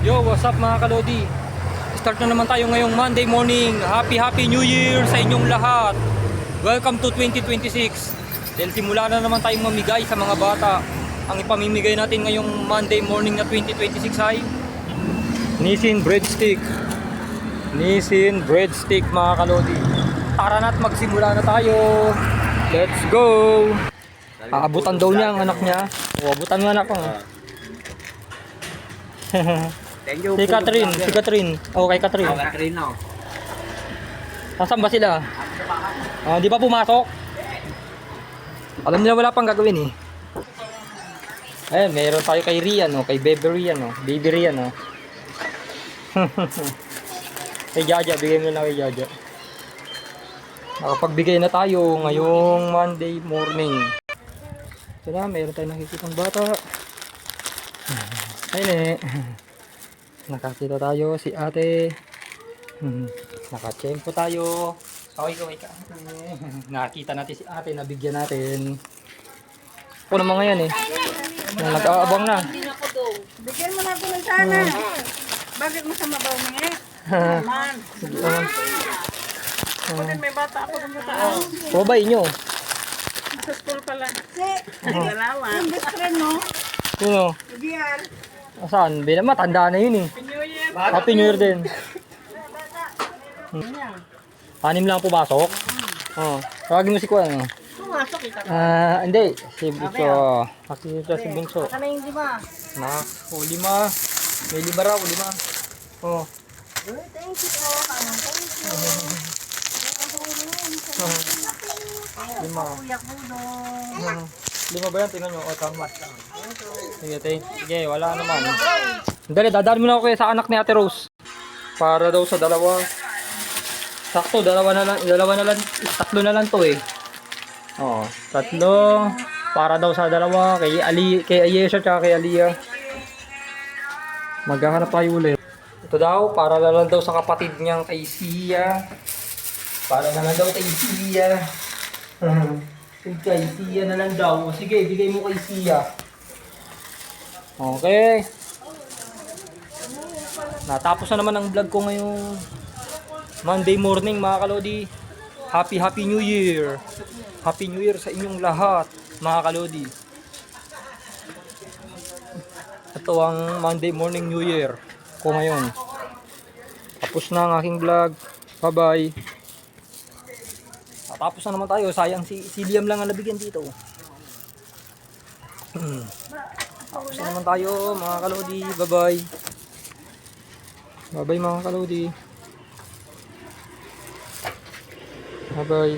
Yo, what's up mga kalodi? Start na naman tayo ngayong Monday morning. Happy New Year sa inyong lahat. Welcome to 2026. Dahil simula na naman tayong mamigay sa mga bata. Ang ipamimigay natin ngayong Monday morning na 2026 ay Nissin breadstick. Nissin breadstick mga kalodi. Tara na't magsimula na tayo. Let's go. Aabutan daw niya ang anak niya. O, abutan mo anak ko. Thank you. Si Catherine. Oh, kay Catherine. Catherine na. Nasaan ba sila? Di pa pumasok? Alam nila wala pang gagawin eh. Ayan, meron tayo kay Rian, kay Baby Rian, Baby Rian, Kay Jaja, bigay mo na kay Jaja. Nakapagbigay na tayo ngayong Monday morning. Ito na, meron tayong nakikitang bata. Ayun nakakita tayo si ate. Nakachempo tayo. Kaway ka. Nakakita natin si ate, nabigyan natin. Ako naman ngayon nag-aabang na. Bigyan mo na ako ng sana. Bakit mo sa mabaw niya? Naman. Bakit may bata ako ng bataan? Probay nyo. Sa school pala. Galawan. Yung best friend mo? Sino? Ibian. Saan? Bila matanda na yun eh. New Year. Happy New Year din. Anim lang pumasok? Oo. Tawagin mo si Kuya, Pumasok ito. Hindi. Si Bunso. Nakikita si Bunso. Baka na yung lima. Lima. May lima raw, lima. Oo. Thank you po. Lima. Kuya Budong. Lima ba yan? Tingnan nyo. Tama. Sige, wala naman. Dali, dadaan mo na ako sa anak ni Ate Rose. Para daw sa dalawa. Sakto, tatlo na lang to eh. Oo, tatlo. Para daw sa dalawa. Kay Ayesha at kay Aliyah. Maghahanap tayo ulit. Ito daw, para na lang daw sa kapatid niyang kay Sia. Para na lang daw kay Sia. Kay Sia na lang daw. Sige, bigay mo kay Sia. Okay. Natapos na naman ang vlog ko ngayong Monday morning mga kalodi. Happy New Year. Happy New Year sa inyong lahat mga kalodi. Ito ang Monday morning New Year ko ngayon. Tapos na ang aking vlog. Bye bye. Tapos na naman tayo. Sayang si Liam lang ang nabigyan dito. Tapos na naman tayo mga kalodi. Bye bye. Bye bye mga kalodi. Bye bye.